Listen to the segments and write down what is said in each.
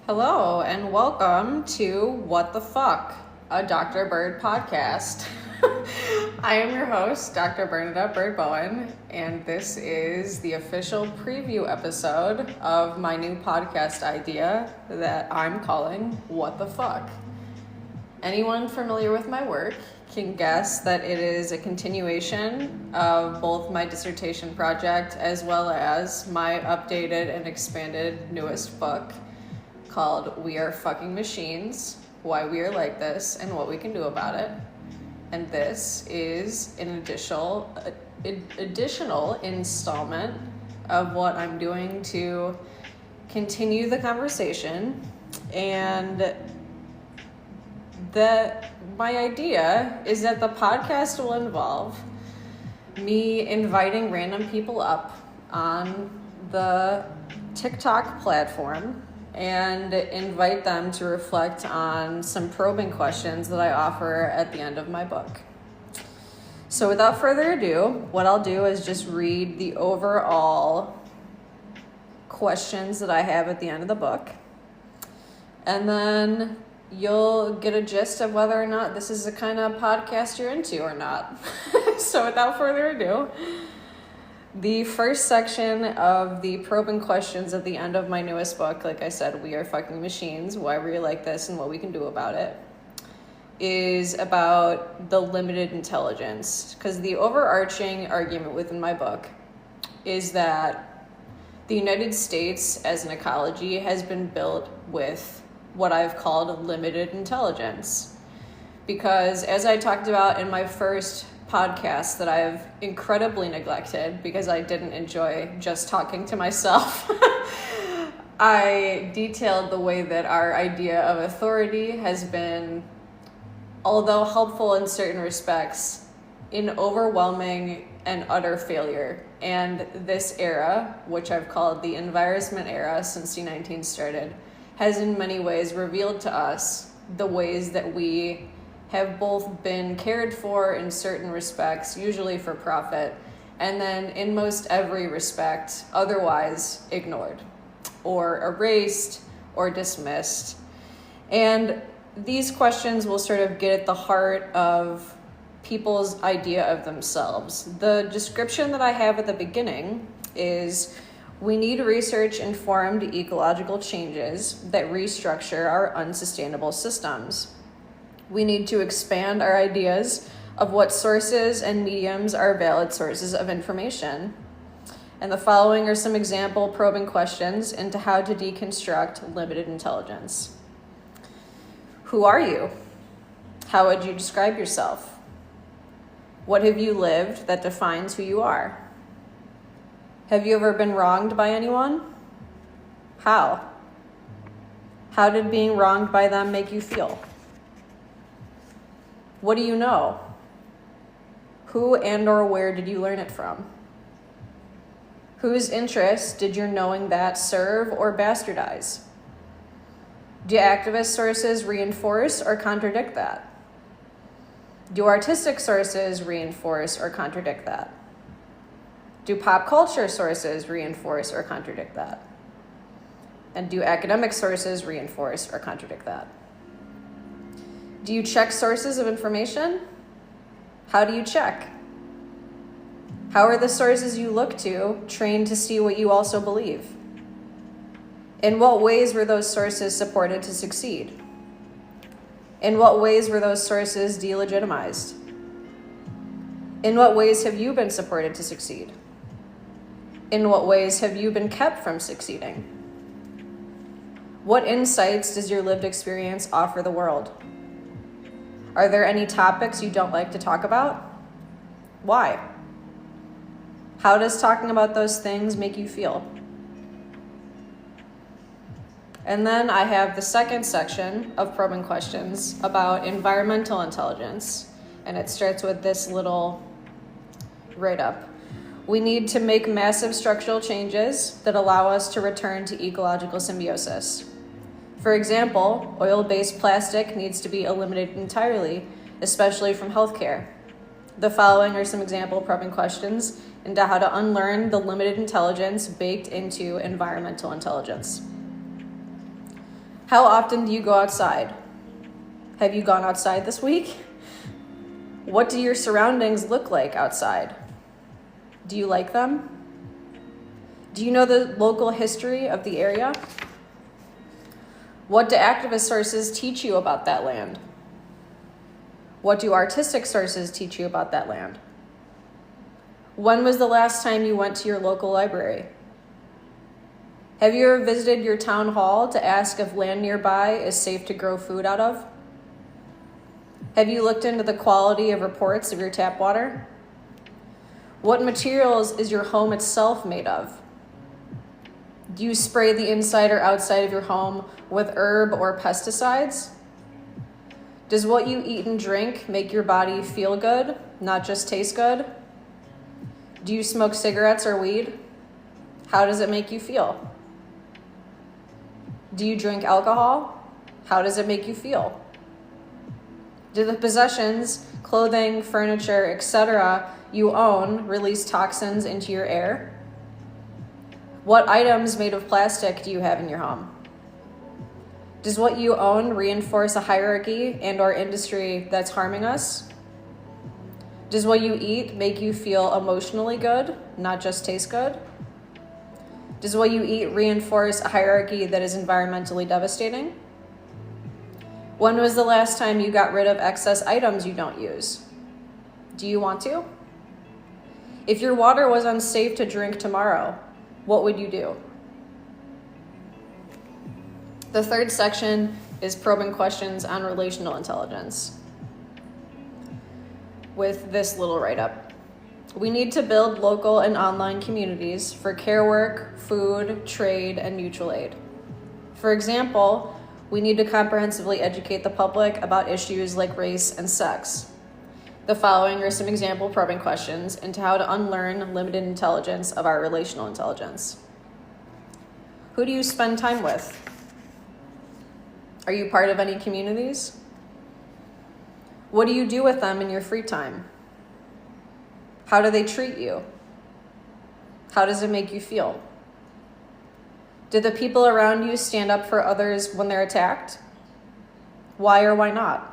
Hello and welcome to What the Fuck, a Dr. Bird podcast. I am your host, Dr. Bernadette Bird Bowen, and this is the official preview episode of my new podcast idea that I'm calling What the Fuck. Anyone familiar with my work can guess that it is a continuation of both my dissertation project as well as my updated and expanded newest book called We Are Fucking Machines, Why We Are Like This and What We Can Do About It. And this is an additional installment of what I'm doing to continue the conversation. And my idea is that the podcast will involve me inviting random people up on the TikTok platform and invite them to reflect on some probing questions that I offer at the end of my book. So without further ado, what I'll do is just read the overall questions that I have at the end of the book, and then you'll get a gist of whether or not this is the kind of podcast you're into or not. So without further ado, the first section of the probing questions at the end of my newest book, like I said, We Are Fucking Machines, Why We're Like This and What We Can Do About It, is about the limited intelligence. Because the overarching argument within my book is that the United States as an ecology has been built with what I've called limited intelligence. Because as I talked about in my first podcast that I've incredibly neglected because I didn't enjoy just talking to myself, I detailed the way that our idea of authority has been, although helpful in certain respects, in overwhelming and utter failure. And this era, which I've called the environment era since C19 started, has in many ways revealed to us the ways that we have both been cared for in certain respects, usually for profit, and then in most every respect otherwise ignored or erased or dismissed. And these questions will sort of get at the heart of people's idea of themselves. The description that I have at the beginning is: we need research-informed ecological changes that restructure our unsustainable systems. We need to expand our ideas of what sources and mediums are valid sources of information. And the following are some example probing questions into how to deconstruct limited intelligence. Who are you? How would you describe yourself? What have you lived that defines who you are? Have you ever been wronged by anyone? How? How did being wronged by them make you feel? What do you know? Who and or where did you learn it from? Whose interests did your knowing that serve or bastardize? Do activist sources reinforce or contradict that? Do artistic sources reinforce or contradict that? Do pop culture sources reinforce or contradict that? And do academic sources reinforce or contradict that? Do you check sources of information? How do you check? How are the sources you look to trained to see what you also believe? In what ways were those sources supported to succeed? In what ways were those sources delegitimized? In what ways have you been supported to succeed? In what ways have you been kept from succeeding? What insights does your lived experience offer the world? Are there any topics you don't like to talk about? Why? How does talking about those things make you feel? And then I have the second section of probing questions about environmental intelligence, and it starts with this little write-up. We need to make massive structural changes that allow us to return to ecological symbiosis. For example, oil-based plastic needs to be eliminated entirely, especially from healthcare. The following are some example probing questions into how to unlearn the limited intelligence baked into environmental intelligence. How often do you go outside? Have you gone outside this week? What do your surroundings look like outside? Do you like them? Do you know the local history of the area? What do activist sources teach you about that land? What do artistic sources teach you about that land? When was the last time you went to your local library? Have you ever visited your town hall to ask if land nearby is safe to grow food out of? Have you looked into the quality of reports of your tap water? What materials is your home itself made of? Do you spray the inside or outside of your home with herb or pesticides? Does what you eat and drink make your body feel good, not just taste good? Do you smoke cigarettes or weed? How does it make you feel? Do you drink alcohol? How does it make you feel? Do the possessions, clothing, furniture, etc. you own release toxins into your air? What items made of plastic do you have in your home? Does what you own reinforce a hierarchy and/or industry that's harming us? Does what you eat make you feel emotionally good, not just taste good? Does what you eat reinforce a hierarchy that is environmentally devastating? When was the last time you got rid of excess items you don't use? Do you want to? If your water was unsafe to drink tomorrow, what would you do? The third section is probing questions on relational intelligence. With this little write-up. We need to build local and online communities for care work, food, trade, and mutual aid. For example, we need to comprehensively educate the public about issues like race and sex. The following are some example probing questions into how to unlearn limited intelligence of our relational intelligence. Who do you spend time with? Are you part of any communities? What do you do with them in your free time? How do they treat you? How does it make you feel? Do the people around you stand up for others when they're attacked? Why or why not?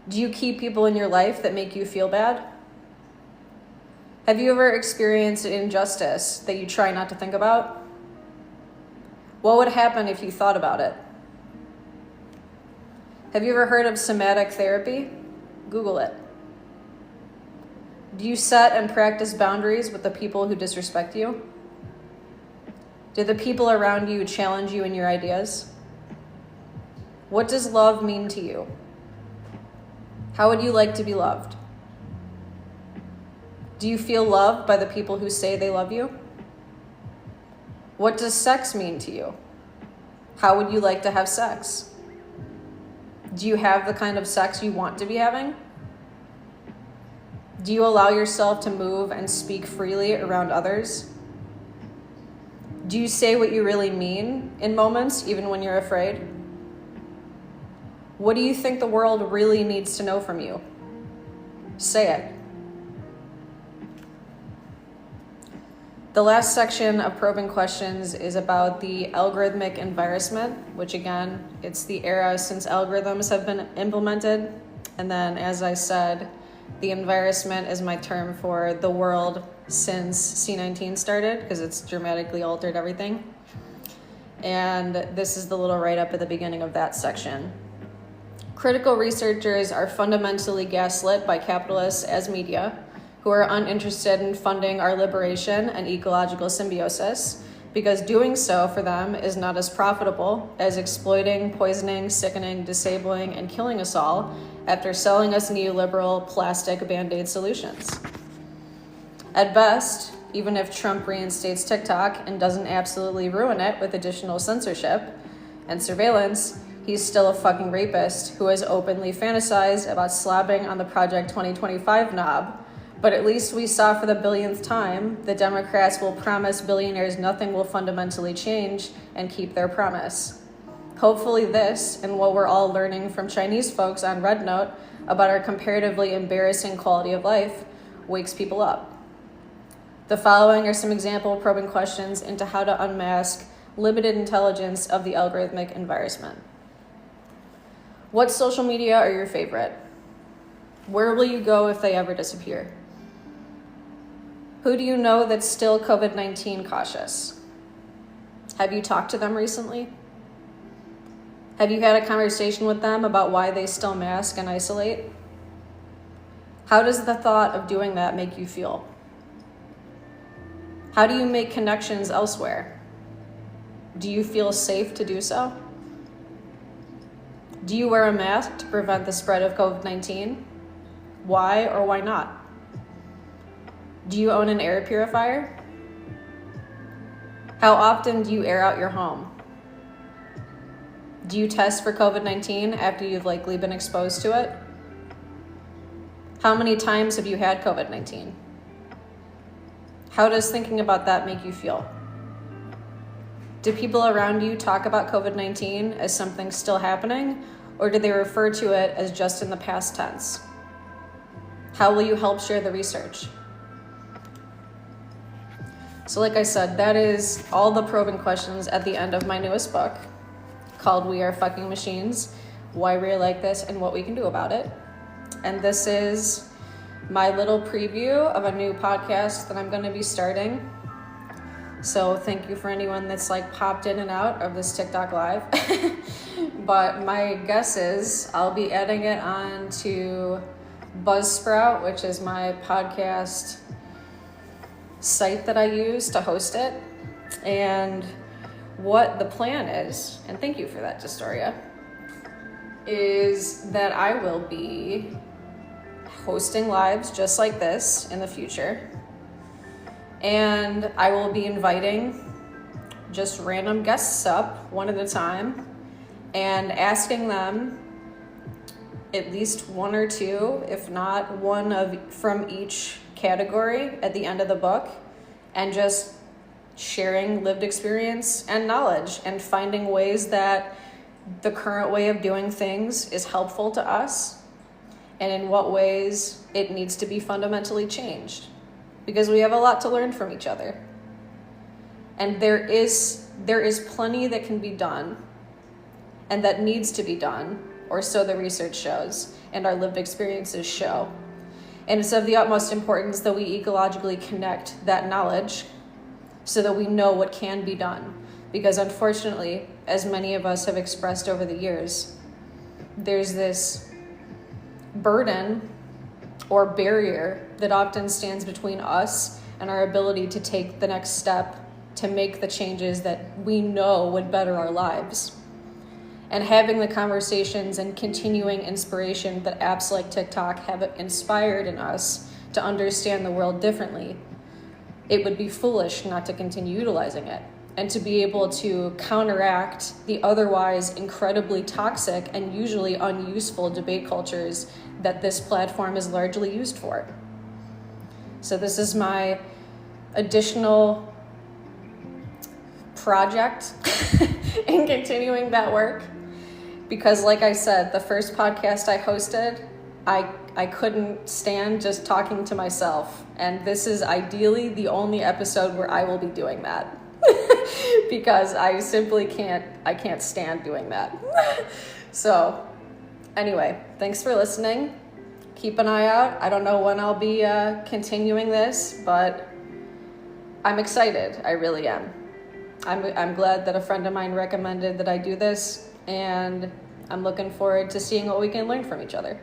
Do you keep people in your life that make you feel bad? Have you ever experienced an injustice that you try not to think about? What would happen if you thought about it? Have you ever heard of somatic therapy? Google it. Do you set and practice boundaries with the people who disrespect you? Do the people around you challenge you in your ideas? What does love mean to you? How would you like to be loved? Do you feel loved by the people who say they love you? What does sex mean to you? How would you like to have sex? Do you have the kind of sex you want to be having? Do you allow yourself to move and speak freely around others? Do you say what you really mean in moments, even when you're afraid? What do you think the world really needs to know from you? Say it. The last section of probing questions is about the algorithmic environment, which again, it's the era since algorithms have been implemented. And then, as I said, the environment is my term for the world since C19 started, because it's dramatically altered everything. And this is the little write-up at the beginning of that section. Critical researchers are fundamentally gaslit by capitalists as media, who are uninterested in funding our liberation and ecological symbiosis, because doing so for them is not as profitable as exploiting, poisoning, sickening, disabling, and killing us all after selling us neoliberal plastic Band-Aid solutions. At best, even if Trump reinstates TikTok and doesn't absolutely ruin it with additional censorship and surveillance, he's still a fucking rapist who has openly fantasized about slobbing on the Project 2025 knob. But at least we saw for the billionth time, the Democrats will promise billionaires nothing will fundamentally change and keep their promise. Hopefully this, and what we're all learning from Chinese folks on Red Note about our comparatively embarrassing quality of life, wakes people up. The following are some example probing questions into how to unmask limited intelligence of the algorithmic environment. What social media are your favorite? Where will you go if they ever disappear? Who do you know that's still COVID-19 cautious? Have you talked to them recently? Have you had a conversation with them about why they still mask and isolate? How does the thought of doing that make you feel? How do you make connections elsewhere? Do you feel safe to do so? Do you wear a mask to prevent the spread of COVID-19? Why or why not? Do you own an air purifier? How often do you air out your home? Do you test for COVID-19 after you've likely been exposed to it? How many times have you had COVID-19? How does thinking about that make you feel? Do people around you talk about COVID-19 as something still happening, or do they refer to it as just in the past tense? How will you help share the research? So like I said, that is all the probing questions at the end of my newest book called We Are Fucking Machines, Why We're Like This and What We Can Do About It. And this is my little preview of a new podcast that I'm going to be starting. So thank you for anyone that's like popped in and out of this TikTok live. But my guess is I'll be adding it on to Buzzsprout, which is my podcast site that I use to host it. And what the plan is, and thank you for that, Destoria, is that I will be hosting lives just like this in the future. And I will be inviting just random guests up one at a time and asking them at least one or two, if not one from each category at the end of the book, and just sharing lived experience and knowledge and finding ways that the current way of doing things is helpful to us and in what ways it needs to be fundamentally changed, because we have a lot to learn from each other. And there is plenty that can be done and that needs to be done, or so the research shows and our lived experiences show. And it's of the utmost importance that we ecologically connect that knowledge so that we know what can be done. Because unfortunately, as many of us have expressed over the years, there's this burden or barrier that often stands between us and our ability to take the next step to make the changes that we know would better our lives. And having the conversations and continuing inspiration that apps like TikTok have inspired in us to understand the world differently, it would be foolish not to continue utilizing it and to be able to counteract the otherwise incredibly toxic and usually unuseful debate cultures that this platform is largely used for. So this is my additional project in continuing that work. Because like I said, the first podcast I hosted, I couldn't stand just talking to myself. And this is ideally the only episode where I will be doing that. Because I simply can't stand doing that. So anyway, thanks for listening. Keep an eye out. I don't know when I'll be continuing this, but I'm excited. I really am. I'm glad that a friend of mine recommended that I do this, and I'm looking forward to seeing what we can learn from each other.